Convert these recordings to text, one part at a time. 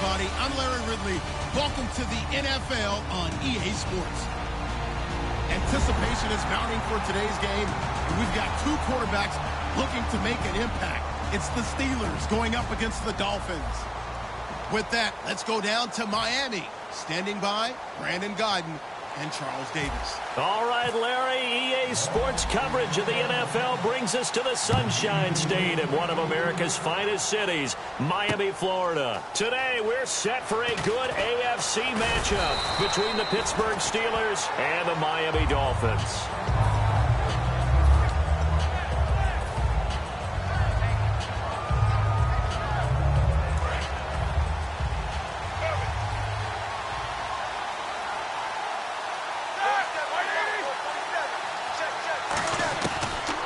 everybody. I'm Larry Ridley. Welcome to the NFL on EA Sports. Anticipation is mounting for today's game, and we've got two quarterbacks looking to make an impact. It's the Steelers going up against the Dolphins. With that, let's go down to Miami. Standing by, Brandon Godden and Charles Davis. All right, Larry, EA Sports coverage of the NFL brings us to the Sunshine State in one of America's finest cities, Miami, Florida. Today, we're set for a good AFC matchup between the Pittsburgh Steelers and the Miami Dolphins.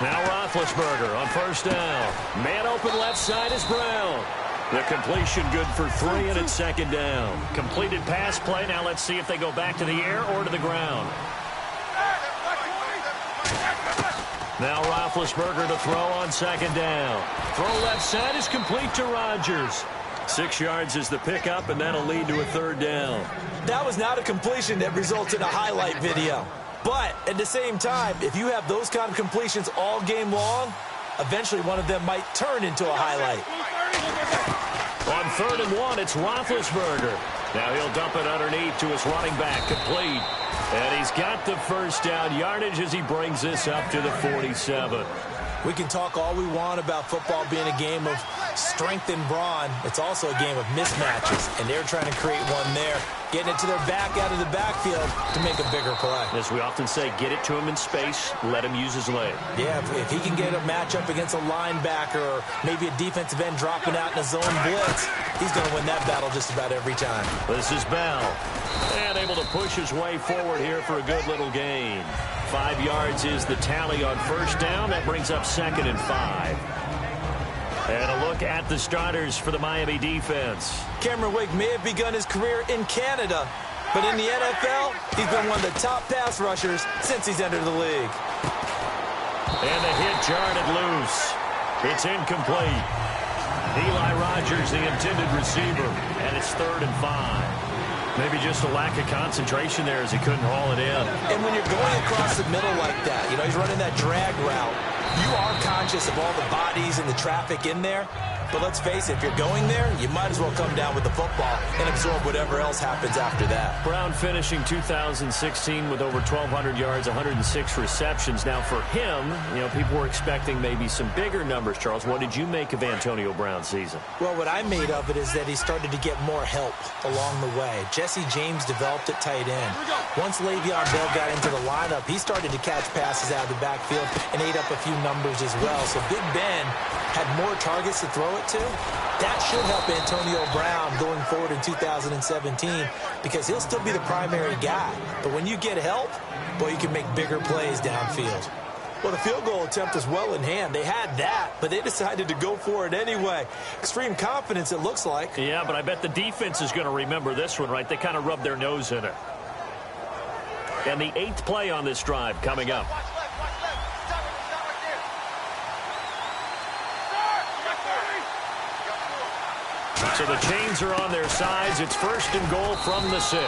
Now Roethlisberger on first down. Man open left side is Brown. The completion good for 3, and it's second down. Completed pass play. Now let's see if they go back to the air or to the ground. Now Roethlisberger to throw on second down. Throw left side is complete to Rodgers. 6 yards is the pickup, and that'll lead to a third down. That was not a completion that resulted in a highlight video. But at the same time, if you have those kind of completions all game long, eventually one of them might turn into a highlight. On 3rd and 1, it's Roethlisberger. Now he'll dump it underneath to his running back, complete. And he's got the first down yardage as he brings this up to the 47. We can talk all we want about football being a game of strength and brawn. It's also a game of mismatches, and they're trying to create one there, getting it to their back out of the backfield to make a bigger play. As we often say, get it to him in space, let him use his leg. Yeah, if he can get a matchup against a linebacker or maybe a defensive end dropping out in a zone blitz, he's going to win that battle just about every time. This is Bell, and able to push his way forward here for a good little gain. 5 yards is the tally on first down. That brings up 2nd and 5. And a look at the starters for the Miami defense. Cameron Wake may have begun his career in Canada, but in the NFL, he's been one of the top pass rushers since he's entered the league. And the hit jarred it loose. It's incomplete. Eli Rogers, the intended receiver, and it's 3rd and 5. Maybe just a lack of concentration there as he couldn't haul it in. And when you're going across the middle like that, you know, he's running that drag route, you are conscious of all the bodies and the traffic in there. But let's face it, if you're going there, you might as well come down with the football and absorb whatever else happens after that. Brown finishing 2016 with over 1,200 yards, 106 receptions. Now for him, you know, people were expecting maybe some bigger numbers, Charles. What did you make of Antonio Brown's season? Well, what I made of it is that he started to get more help along the way. Jesse James developed at tight end. Once Le'Veon Bell got into the lineup, he started to catch passes out of the backfield and ate up a few numbers as well. So Big Ben had more targets to throw it to. That should help Antonio Brown going forward in 2017 because he'll still be the primary guy. But when you get help, boy, you can make bigger plays downfield. Well, the field goal attempt was well in hand. They had that, but they decided to go for it anyway. Extreme confidence, it looks like. Yeah, but I bet the defense is going to remember this one, right? They kind of rubbed their nose in it. And the 8th play on this drive coming up. So the chains are on their sides. It's 1st and goal from the 6.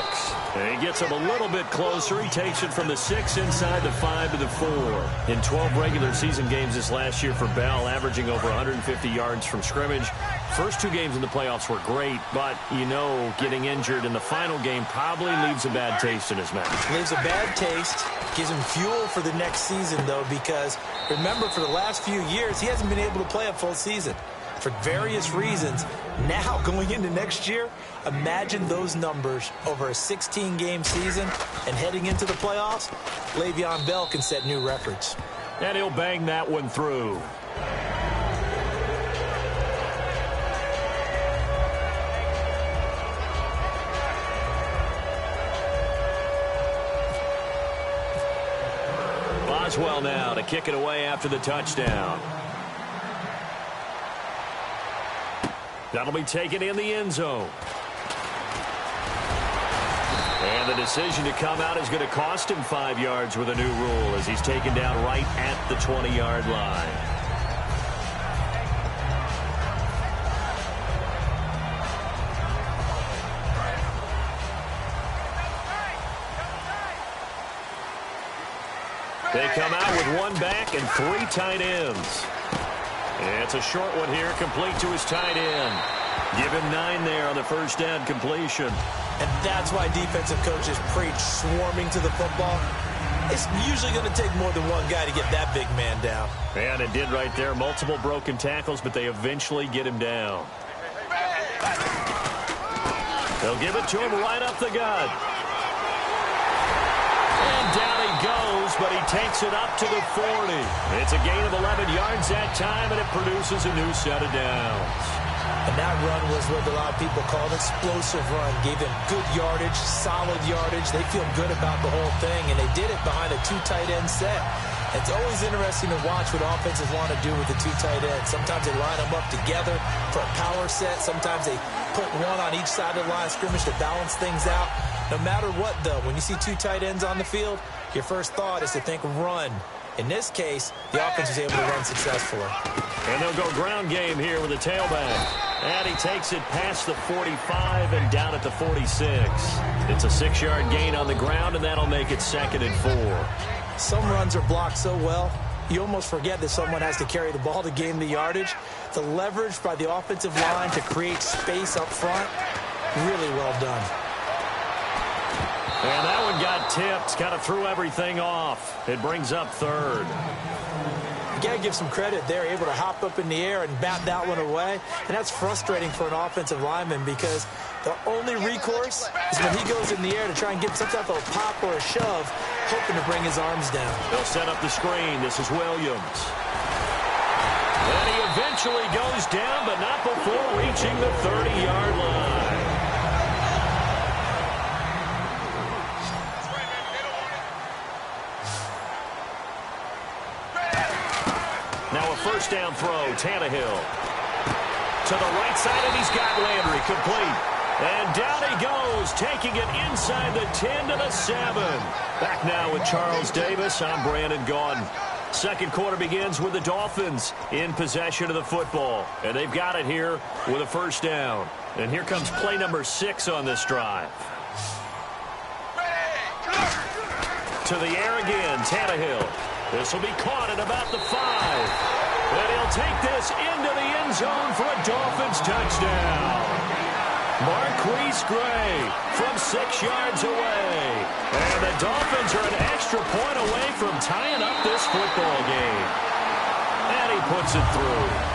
And he gets him a little bit closer. He takes it from the 6 inside the 5 to the 4. In 12 regular season games this last year for Bell, averaging over 150 yards from scrimmage. First 2 games in the playoffs were great, but, you know, getting injured in the final game probably leaves a bad taste in his mouth. Leaves a bad taste. Gives him fuel for the next season, though, because, remember, for the last few years, he hasn't been able to play a full season. For various reasons. Now, going into next year, imagine those numbers over a 16-game season and heading into the playoffs. Le'Veon Bell can set new records. And he'll bang that one through. Boswell now to kick it away after the touchdown. That'll be taken in the end zone. And the decision to come out is going to cost him 5 yards with a new rule as he's taken down right at the 20-yard line. They come out with one back and 3 tight ends. It's a short one here, complete to his tight end. Give him 9 there on the first down completion. And that's why defensive coaches preach swarming to the football. It's usually going to take more than one guy to get that big man down. And it did right there. Multiple broken tackles, but they eventually get him down. They'll give it to him right up the gut. And down he goes, but he takes it up to the 40. It's a gain of 11 yards that time, and it produces a new set of downs. And that run was what a lot of people call an explosive run. Gave them good yardage, solid yardage. They feel good about the whole thing, and they did it behind a 2 tight end set. It's always interesting to watch what offenses want to do with the 2 tight ends. Sometimes they line them up together for a power set. Sometimes they put one on each side of the line of scrimmage to balance things out. No matter what, though, when you see 2 tight ends on the field, your first thought is to think run. In this case, the offense was able to run successfully. And they'll go ground game here with a tailback. And he takes it past the 45 and down at the 46. It's a 6-yard gain on the ground, and that'll make it 2nd and 4. Some runs are blocked so well, you almost forget that someone has to carry the ball to gain the yardage. The leverage by the offensive line to create space up front, really well done. And that one got tipped, kind of threw everything off. It brings up 3rd. You got to give some credit. They're able to hop up in the air and bat that one away. And that's frustrating for an offensive lineman because the only recourse is when he goes in the air to try and get some type of pop or a shove, hoping to bring his arms down. They'll set up the screen. This is Williams. And he eventually goes down, but not before reaching the 30-yard line. Now a first down throw, Tannehill. To the right side, and he's got Landry complete. And down he goes, taking it inside the 10 to the 7. Back now with Charles Davis. I'm Brandon Gaudin. Second quarter begins with the Dolphins in possession of the football. And they've got it here with a first down. And here comes play number 6 on this drive. To the air again, Tannehill. This will be caught at about the 5. And he'll take this into the end zone for a Dolphins touchdown. Marquise Gray from 6 yards away. And the Dolphins are an extra point away from tying up this football game. And he puts it through.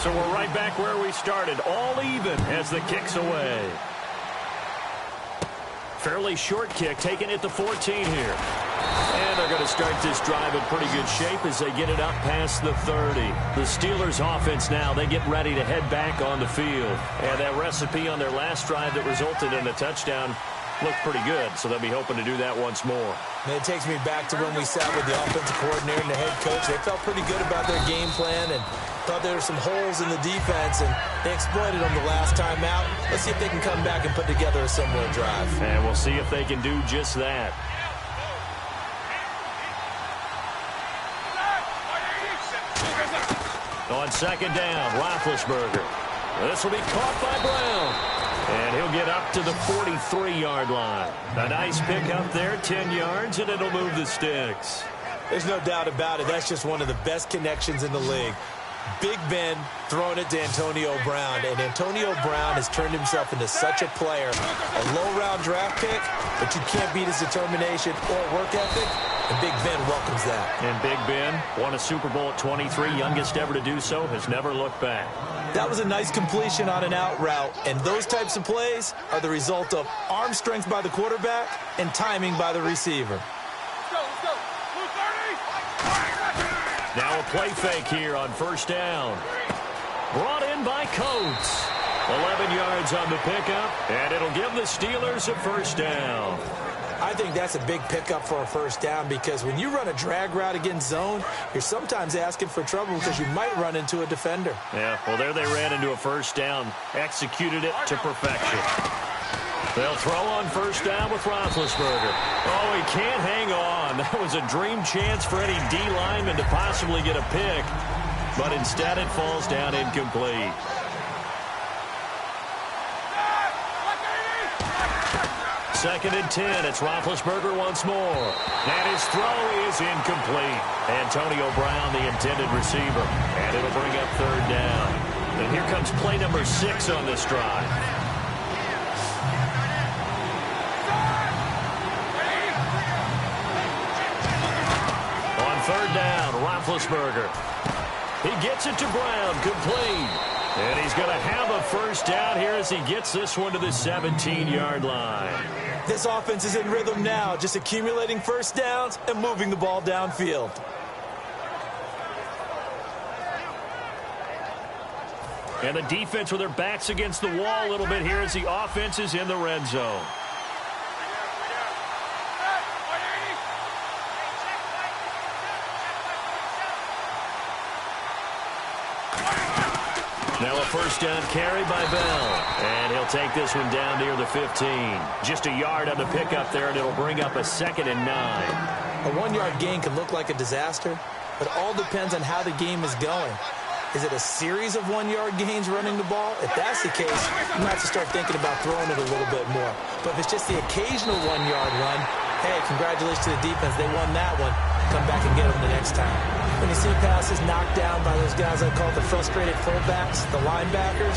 So we're right back where we started, all even as the kick's away. Fairly short kick, taking it to 14 here. And they're going to start this drive in pretty good shape as they get it up past the 30. The Steelers offense now, they get ready to head back on the field. And that recipe on their last drive that resulted in a touchdown looked pretty good, so they'll be hoping to do that once more. And it takes me back to when we sat with the offensive coordinator and the head coach. They felt pretty good about their game plan and thought there were some holes in the defense, and they exploited them the last time out. Let's see if they can come back and put together a similar drive. And we'll see if they can do just that. On second down, Roethlisberger. This will be caught by Brown. And he'll get up to the 43-yard line. A nice pickup there, 10 yards, and it'll move the sticks. There's no doubt about it. That's just one of the best connections in the league. Big Ben throwing it to Antonio Brown, and Antonio Brown has turned himself into such a player. A low-round draft pick, but you can't beat his determination or work ethic, and Big Ben welcomes that. And Big Ben won a Super Bowl at 23, youngest ever to do so, has never looked back. That was a nice completion on an out route, and those types of plays are the result of arm strength by the quarterback and timing by the receiver. Now a play fake here on first down. Brought in by Coates. 11 yards on the pickup, and it'll give the Steelers a first down. I think that's a big pickup for a first down because when you run a drag route against zone, you're sometimes asking for trouble because you might run into a defender. Yeah, well, there they ran into a first down, executed it to perfection. They'll throw on first down with Roethlisberger. Oh, he can't hang on. That was a dream chance for any D lineman to possibly get a pick, but instead it falls down incomplete. Second and 10. It's Roethlisberger once more. And his throw is incomplete. Antonio Brown, the intended receiver. And it'll bring up third down. And here comes play number 6 on this drive. On third down, Roethlisberger. He gets it to Brown, complete. And he's going to have a first down here as he gets this one to the 17-yard line. This offense is in rhythm now, just accumulating first downs and moving the ball downfield. And the defense with their backs against the wall a little bit here as the offense is in the red zone. Now a first down carry by Bell. And he'll take this one down near the 15. Just a yard on the pickup there, and it'll bring up a 2nd and 9. A 1-yard gain can look like a disaster, but it all depends on how the game is going. Is it a series of 1-yard gains running the ball? If that's the case, you might have to start thinking about throwing it a little bit more. But if it's just the occasional 1-yard run, hey, congratulations to the defense. They won that one. Come back and get them the next time. When you see passes knocked down by those guys I call the frustrated fullbacks, the linebackers,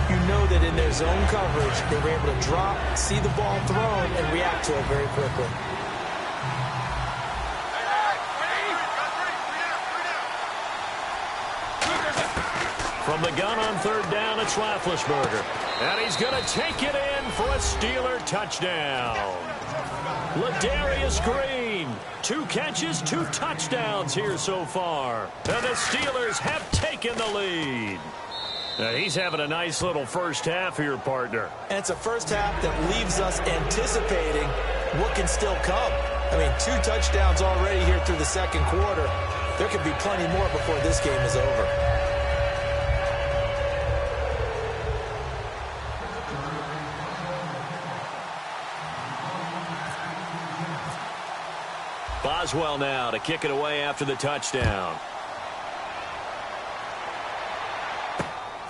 you know that in their zone coverage, they were able to drop, see the ball thrown, and react to it very quickly. From the gun on third down, it's Roethlisberger. And he's going to take it in for a Steeler touchdown. Ladarius Green, 2 catches, 2 touchdowns here so far. And the Steelers have taken the lead. Now he's having a nice little first half here, partner. And it's a first half that leaves us anticipating what can still come. I mean, 2 touchdowns already here through the second quarter. There could be plenty more before this game is over. Boswell now to kick it away after the touchdown.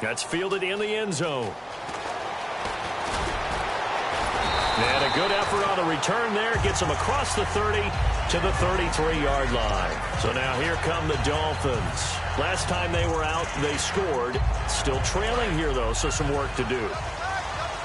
That's fielded in the end zone. And a good effort on the return there. Gets him across the 30 to the 33-yard line. So now here come the Dolphins. Last time they were out, they scored. Still trailing here, though, so some work to do.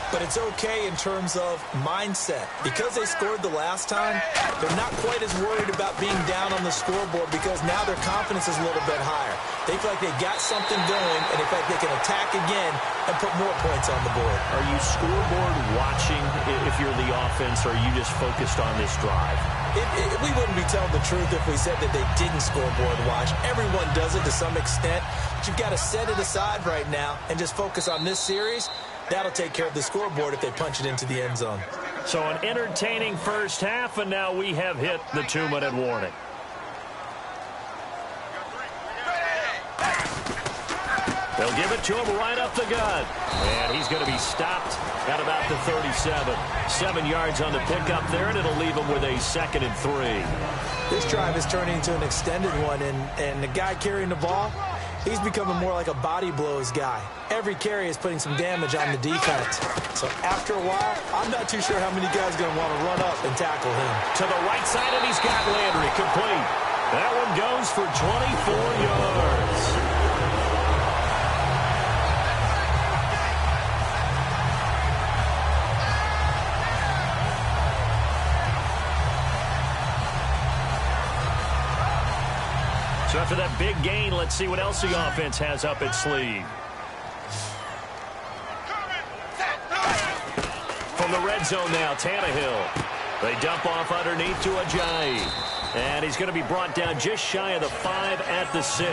But it's okay in terms of mindset. Because they scored the last time, they're not quite as worried about being down on the scoreboard because now their confidence is a little bit higher. They feel like they got something going, and they feel like they can attack again and put more points on the board. Are you scoreboard watching if you're the offense, or are you just focused on this drive? We wouldn't be telling the truth if we said that they didn't scoreboard watch. Everyone does it to some extent. But you've got to set it aside right now and just focus on this series. That'll take care of the scoreboard if they punch it into the end zone. So an entertaining first half, and now we have hit the 2-minute warning. They'll give it to him right up the gut. And he's going to be stopped at about the 37. 7 yards on the pickup there, and it'll leave him with a 2nd and 3. This drive is turning into an extended one, and the guy carrying the ball, he's becoming more like a body blows guy. Every carry is putting some damage on the defense. So after a while, I'm not too sure how many guys are going to want to run up and tackle him. To the right side, and he's got Landry complete. That one goes for 24 yards. So after that big gain, let's see what else the offense has up its sleeve. From the red zone now, Tannehill. They dump off underneath to Ajayi. And he's going to be brought down just shy of the 5 at the 6.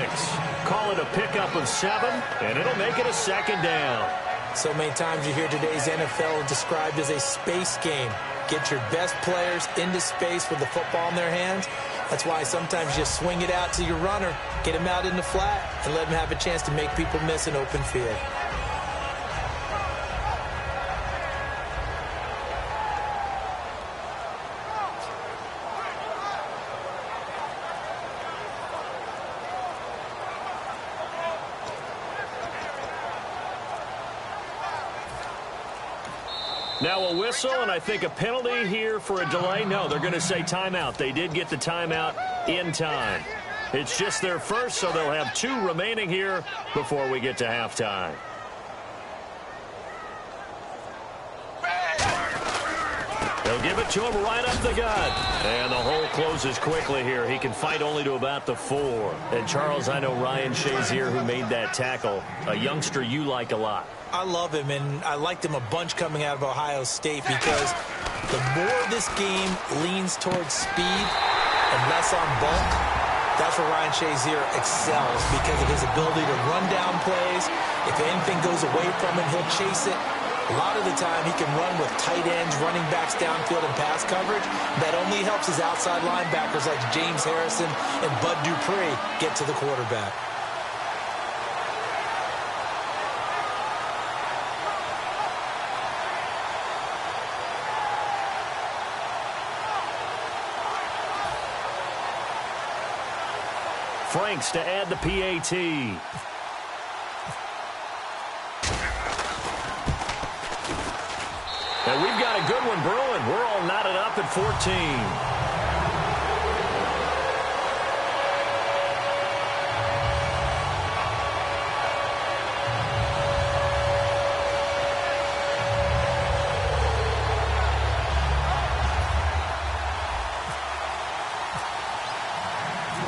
Call it a pickup of 7, and it'll make it a 2nd down. So many times you hear today's NFL described as a space game. Get your best players into space with the football in their hands. That's why sometimes you swing it out to your runner, get him out in the flat, and let him have a chance to make people miss an open field. Now a whistle, and I think a penalty here for a delay. No, they're going to say timeout. They did get the timeout in time. It's just their first, so they'll have 2 remaining here before we get to halftime. They'll give it to him right up the gut. And the hole closes quickly here. He can fight only to about the 4. And, Charles, I know Ryan Shazier, who made that tackle, a youngster you like a lot. I love him, and I liked him a bunch coming out of Ohio State because the more this game leans towards speed and less on bulk, that's where Ryan Shazier excels because of his ability to run down plays. If anything goes away from him, he'll chase it. A lot of the time, he can run with tight ends, running backs downfield, and pass coverage. That only helps his outside linebackers like James Harrison and Bud Dupree get to the quarterback. Franks to add the PAT. And we've got a good one brewing. We're all knotted up at 14.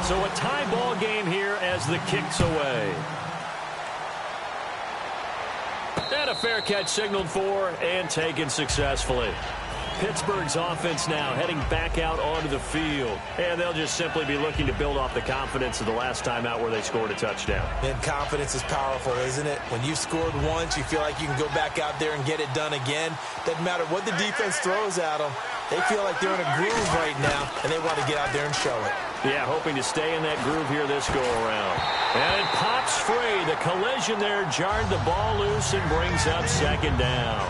So a tie ball game here as the kick's away. And a fair catch signaled for and taken successfully. Pittsburgh's offense now heading back out onto the field. And they'll just simply be looking to build off the confidence of the last time out where they scored a touchdown. And confidence is powerful, isn't it? When you've scored once, you feel like you can go back out there and get it done again. Doesn't matter what the defense throws at them. They feel like they're in a groove right now, and they want to get out there and show it. Yeah, hoping to stay in that groove here this go-around. And it pops free. The collision there jarred the ball loose and brings up second down.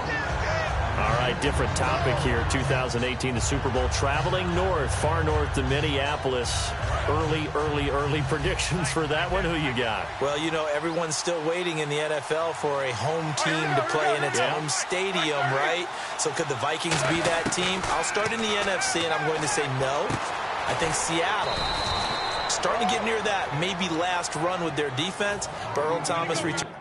All right, different topic here. 2018, the Super Bowl, traveling north, far north to Minneapolis. Early predictions for that one. Who you got? Well, you know, everyone's still waiting in the NFL for a home team to play in its home stadium, right? So could the Vikings be that team? I'll start in the NFC, and I'm going to say no. I think Seattle, starting to get near that maybe last run with their defense. Earl Thomas returns.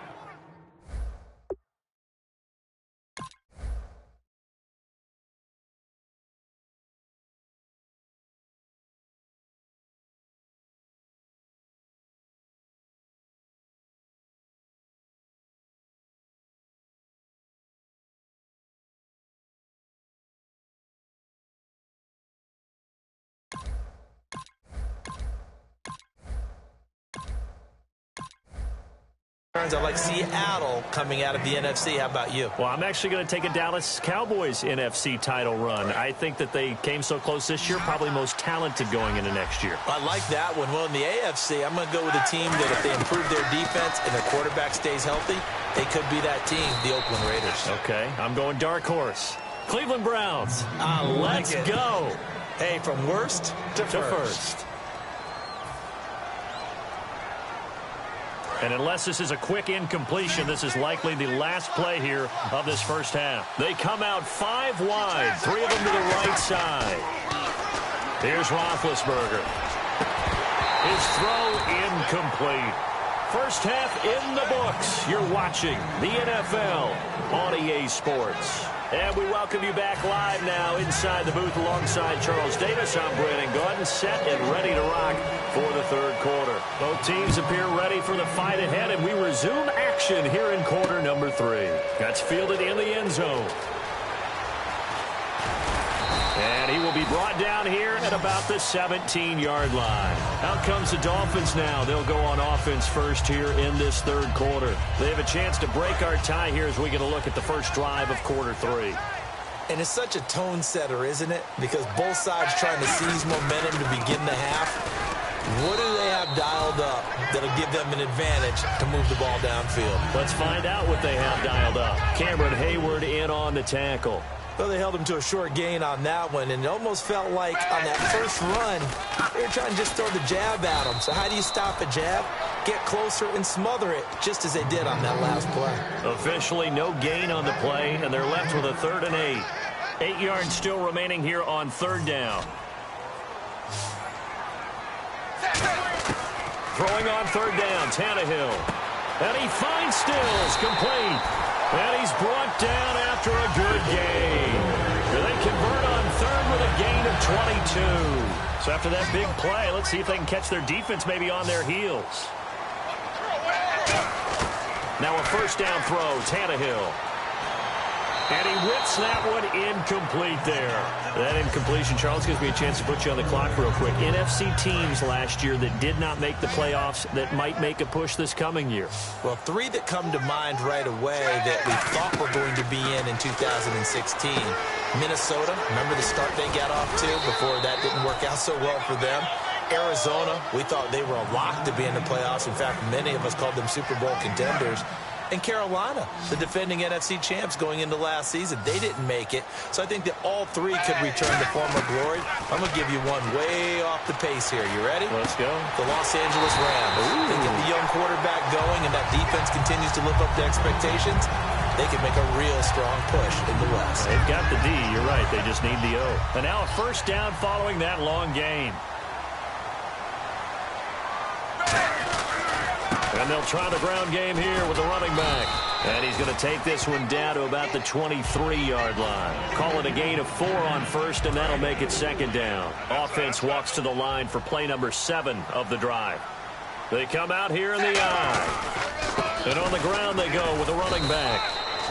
I like Seattle coming out of the NFC. How about you? Well, I'm actually going to take a Dallas Cowboys NFC title run. I think that they came so close this year, probably most talented going into next year. I like that one. Well, in the AFC, I'm going to go with a team that if they improve their defense and their quarterback stays healthy, they could be that team, the Oakland Raiders. Okay, I'm going dark horse. Cleveland Browns. Let's go. Hey, from worst to first. And unless this is a quick incompletion, this is likely the last play here of this first half. They come out 5 wide, 3 of them to the right side. Here's Roethlisberger. His throw incomplete. First half in the books. You're watching the NFL on EA Sports. And we welcome you back live now inside the booth alongside Charles Davis. I'm Brandon Gordon, set and ready to rock for the third quarter. Both teams appear ready for the fight ahead, and we resume action here in quarter number 3. That's fielded in the end zone. And he will be brought down here at about the 17-yard line. Out comes the Dolphins now. They'll go on offense first here in this third quarter. They have a chance to break our tie here as we get a look at the first drive of quarter 3. And it's such a tone setter, isn't it? Because both sides trying to seize momentum to begin the half. What do they have dialed up that'll give them an advantage to move the ball downfield? Let's find out what they have dialed up. Cameron Hayward in on the tackle. Well, they held him to a short gain on that one, and it almost felt like on that first run, they were trying to just throw the jab at him. So how do you stop a jab? get closer, and smother it, just as they did on that last play. Officially no gain on the play, and they're left with a 3rd and 8. 8 yards still remaining here on 3rd down. Throwing on 3rd down, Tannehill. And he finds Stills, complete. And he's brought down after a good gain. They convert on 3rd with a gain of 22. So after that big play, let's see if they can catch their defense maybe on their heels. Now a 1st down throw, Tannehill. And he whips that one incomplete there. That incompletion, Charles, gives me a chance to put you on the clock real quick. NFC teams last year that did not make the playoffs that might make a push this coming year. Well, 3 that come to mind right away that we thought were going to be in 2016. Minnesota, remember the start they got off to before that didn't work out so well for them. Arizona, we thought they were a lock to be in the playoffs. In fact, many of us called them Super Bowl contenders. And Carolina, the defending NFC champs going into last season, they didn't make it. So I think that all 3 could return to former glory. I'm going to give you one way off the pace here. You ready? Let's go. The Los Angeles Rams. Ooh. They get the young quarterback going, and that defense continues to live up to expectations. They can make a real strong push in the West. They've got the D. You're right. They just need the O. And now a 1st down following that long gain. And they'll try the ground game here with the running back. And he's going to take this one down to about the 23-yard line. Call it a gain of 4 on 1st, and that'll make it 2nd down. Offense walks to the line for play number 7 of the drive. They come out here in the I. And on the ground they go with the running back.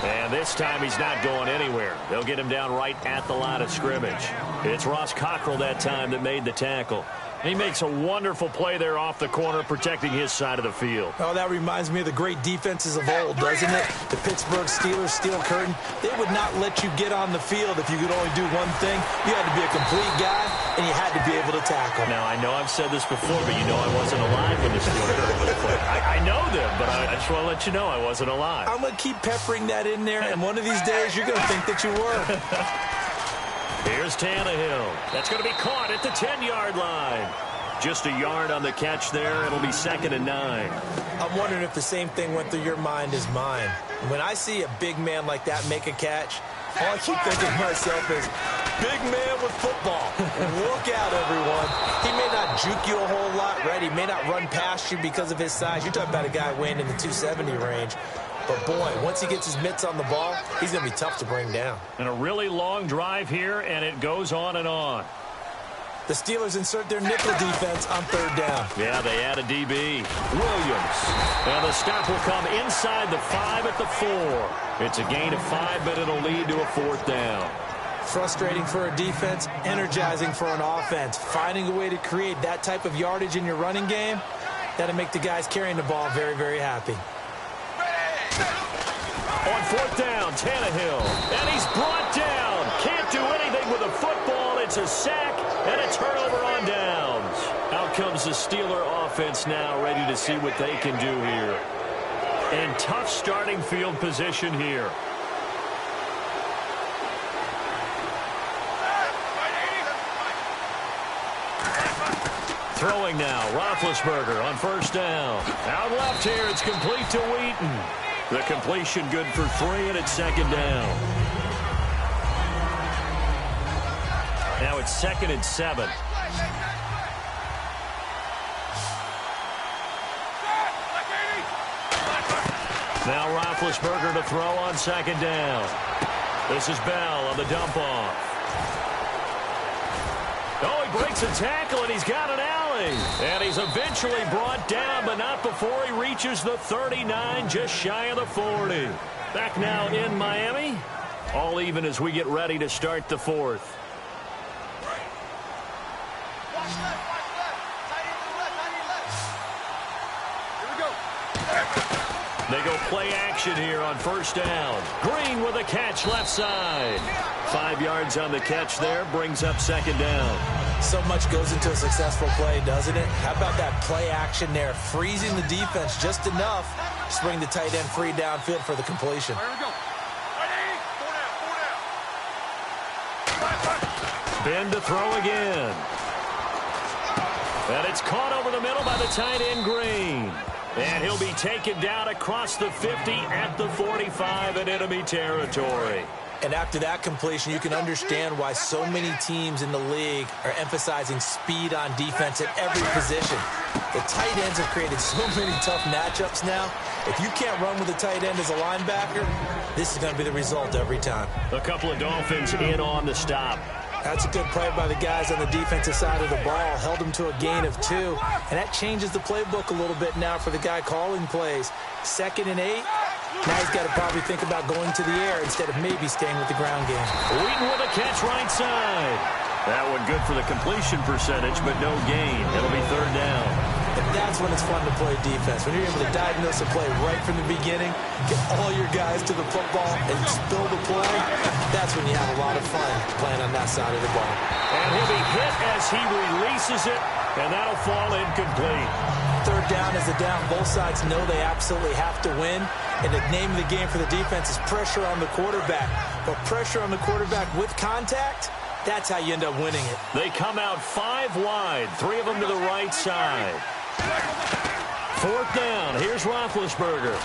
And this time he's not going anywhere. They'll get him down right at the line of scrimmage. It's Ross Cockrell that time that made the tackle. He makes a wonderful play there off the corner, protecting his side of the field. Oh, that reminds me of the great defenses of old, doesn't it? The Pittsburgh Steelers, Steel Curtain, they would not let you get on the field if you could only do one thing. You had to be a complete guy, and you had to be able to tackle. Now, I know I've said this before, but you know I wasn't alive when the Steel Curtain was played. I know them, but I just want to let you know I wasn't alive. I'm going to keep peppering that in there, and one of these days you're going to think that you were. Here's Tannehill. That's going to be caught at the 10-yard line. Just a yard on the catch there. It'll be 2nd and 9. I'm wondering if the same thing went through your mind as mine. When I see a big man like that make a catch, all I keep thinking to myself is, big man with football. Look out, everyone. He may not juke you a whole lot, right? He may not run past you because of his size. You're talking about a guy weighing in the 270 range. But, boy, once he gets his mitts on the ball, he's going to be tough to bring down. And a really long drive here, and it goes on and on. The Steelers insert their nickel defense on 3rd down. Yeah, they add a DB. Williams. And the stop will come inside the 5 at the 4. It's a gain of 5, but it'll lead to a 4th down. Frustrating for a defense, energizing for an offense. Finding a way to create that type of yardage in your running game, that'll make the guys carrying the ball very, very happy. On 4th down, Tannehill. And he's brought down. Can't do anything with a football. It's a sack and a turnover on downs. Out comes the Steeler offense now, ready to see what they can do here. And tough starting field position here. Throwing now, Roethlisberger on 1st down. Out left here, it's complete to Wheaton. The completion good for 3, and it's 2nd down. Now it's 2nd and 7. Now Roethlisberger to throw on 2nd down. This is Bell on the dump off. Oh, he breaks a tackle, and he's got an alley. And he's eventually brought down, but not before he reaches the 39, just shy of the 40. Back now in Miami. All even as we get ready to start the 4th. They go play action here on 1st down. Green with a catch left side. 5 yards on the catch there, brings up 2nd down. So much goes into a successful play, doesn't it? How about that play action there, freezing the defense just enough to bring the tight end free downfield for the completion. Ben to throw again. And it's caught over the middle by the tight end Green. And he'll be taken down across the 50 at the 45 in enemy territory. And after that completion, you can understand why so many teams in the league are emphasizing speed on defense at every position. The tight ends have created so many tough matchups now. If you can't run with a tight end as a linebacker, this is going to be the result every time. A couple of Dolphins in on the stop. That's a good play by the guys on the defensive side of the ball. Held them to a gain of 2. And that changes the playbook a little bit now for the guy calling plays. 2nd and 8. Now he's got to probably think about going to the air instead of maybe staying with the ground game. Wheaton with a catch right side. That one good for the completion percentage, but no gain. It'll be 3rd down. And that's when it's fun to play defense. When you're able to diagnose a play right from the beginning, get all your guys to the football, and spill the play, that's when you have a lot of fun playing on that side of the ball. And he'll be hit as he releases it, and that'll fall incomplete. 3rd down is a down. Both sides know they absolutely have to win. And the name of the game for the defense is pressure on the quarterback. But pressure on the quarterback with contact, that's how you end up winning it. They come out 5 wide, 3 of them to the right side. 4th down. Here's Roethlisberger.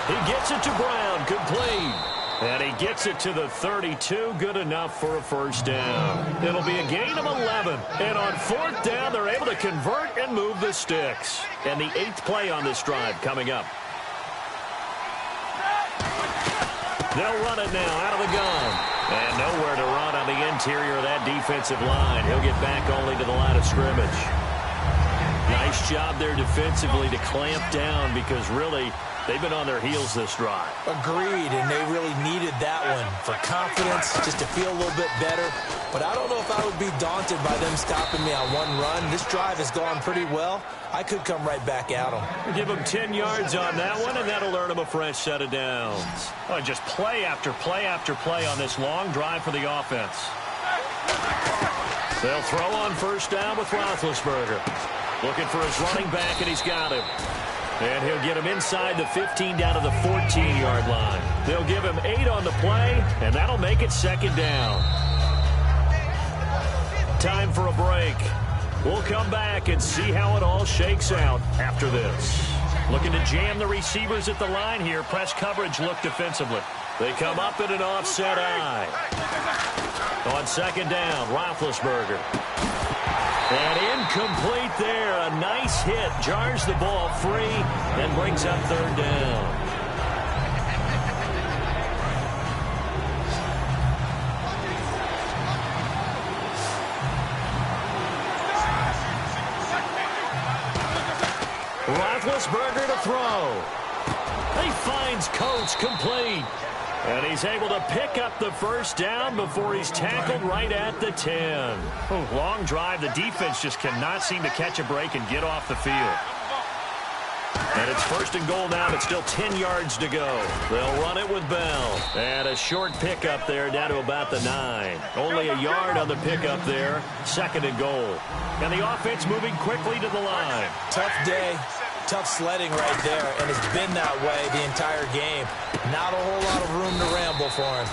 He gets it to Brown, complete. And he gets it to the 32, good enough for a 1st down. It'll be a gain of 11. And on 4th down, they're able to convert and move the sticks. And the 8th play on this drive coming up. They'll run it now out of the gun. And nowhere to run on the interior of that defensive line. He'll get back only to the line of scrimmage. Nice job there defensively to clamp down because really they've been on their heels this drive. Agreed, and they really needed that one for confidence, just to feel a little bit better. But I don't know if I would be daunted by them stopping me on one run. This drive has gone pretty well. I could come right back at them. Give them 10 yards on that one, and that'll earn them a fresh set of downs. Oh, just play after play after play on this long drive for the offense. They'll throw on 1st down with Roethlisberger. Looking for his running back, and he's got him. And he'll get him inside the 15 down to the 14-yard line. They'll give him 8 on the play, and that'll make it 2nd down. Time for a break. We'll come back and see how it all shakes out after this. Looking to jam the receivers at the line here. Press coverage look defensively. They come up in an offset eye. On 2nd down, Roethlisberger. And incomplete there. A nice hit. Jars the ball free and brings up 3rd down. Roethlisberger to throw. He finds Coates complete. And he's able to pick up the 1st down before he's tackled right at the 10. Oh, long drive. The defense just cannot seem to catch a break and get off the field. And it's 1st and goal now, but still 10 yards to go. They'll run it with Bell. And a short pickup there down to about the 9. Only a yard on the pickup there. 2nd and goal. And the offense moving quickly to the line. Tough day. Tough sledding right there, and it's been that way the entire game. Not a whole lot of room to ramble for him.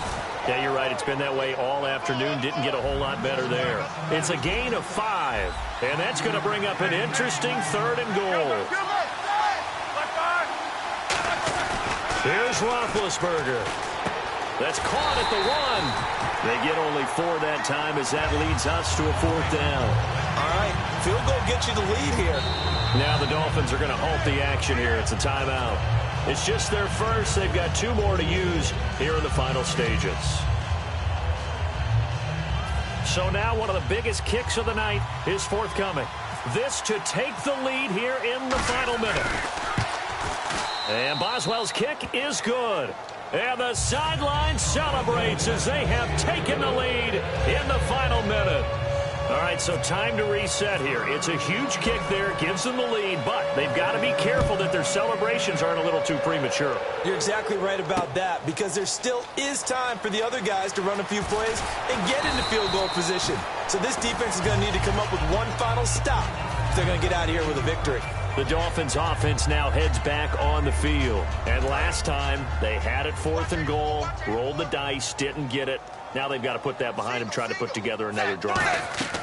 Yeah, you're right. It's been that way all afternoon. Didn't get a whole lot better there. It's a gain of 5, and that's going to bring up an interesting 3rd and goal. Here's Roethlisberger. That's caught at the 1. They get only 4 that time as that leads us to a 4th down. All right, field goal gets you the lead here. Now the Dolphins are going to halt the action here. It's a timeout. It's just their first. They've got 2 more to use here in the final stages. So now one of the biggest kicks of the night is forthcoming. This to take the lead here in the final minute. And Boswell's kick is good. And the sideline celebrates as they have taken the lead in the final minute. All right, so time to reset here. It's a huge kick there, gives them the lead, but they've got to be careful that their celebrations aren't a little too premature. You're exactly right about that, because there still is time for the other guys to run a few plays and get into field goal position. So this defense is going to need to come up with one final stop if they're going to get out of here with a victory. The Dolphins offense now heads back on the field. And last time, they had it 4th and goal, rolled the dice, didn't get it. Now they've got to put that behind them, try to put together another drive.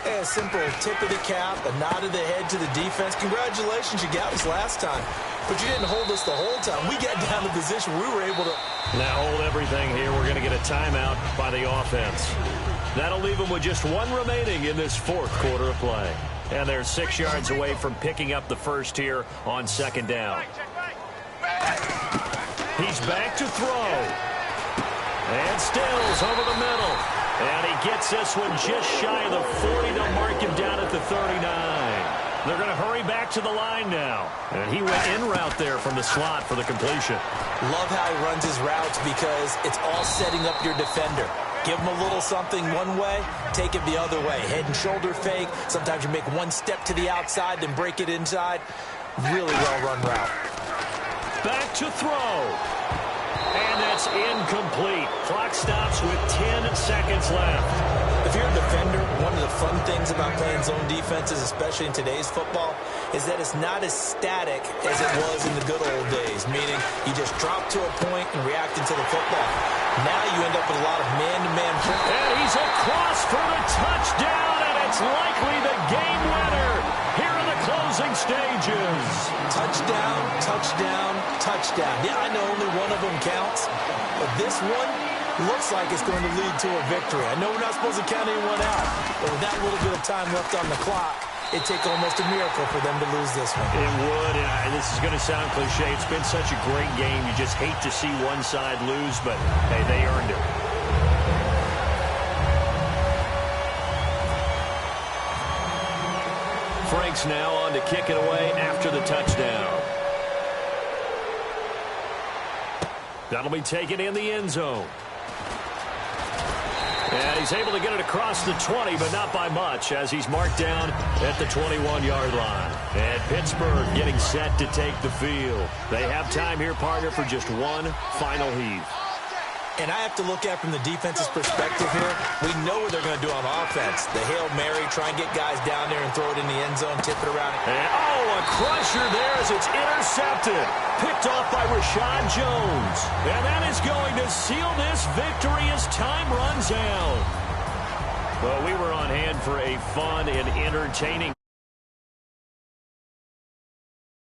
A simple tip of the cap, a nod of the head to the defense. Congratulations, you got us last time. But you didn't hold us the whole time. We got down to the position we were able to... Now hold everything here. We're going to get a timeout by the offense. That'll leave them with just one remaining in this fourth quarter of play. And they're 6 yards away from picking up the first here on second down. He's back to throw. And Stills over the middle. And he gets this one just shy of the 40 to mark him down at the 39. They're going to hurry back to the line now. And he went in route there from the slot for the completion. Love how he runs his routes because it's all setting up your defender. Give him a little something one way, take it the other way. Head and shoulder fake. Sometimes you make one step to the outside, then break it inside. Really well-run route. Back to throw. And that's incomplete. Clock stops with 10 seconds left. If you're a defender, one of the fun things about playing zone defenses, especially in today's football, is that it's not as static as it was in the good old days, meaning you just drop to a point and react into the football. Now you end up with a lot of man-to-man pressure. And he's across for the touchdown, and it's likely the game winner here in the closing stages. Touchdown, touchdown, touchdown. Yeah, I know only one of them counts, but this one looks like it's going to lead to a victory. I know we're not supposed to count anyone out, but with that little bit of time left on the clock, it'd take almost a miracle for them to lose this one. It would, and this is going to sound cliche. It's been such a great game. You just hate to see one side lose, but, hey, they earned it. Frank's now on to kick it away after the touchdown. That'll be taken in the end zone. And he's able to get it across the 20, but not by much, as he's marked down at the 21-yard line. And Pittsburgh getting set to take the field. They have time here, partner, for just one final heave. And I have to look at it from the defense's perspective here. We know what they're going to do on offense. The Hail Mary, try and get guys down there and throw it in the end zone, tip it around. And, a crusher there as it's intercepted. Picked off by Rashad Jones. And that is going to seal this victory as time runs out. Well, we were on hand for a fun and entertaining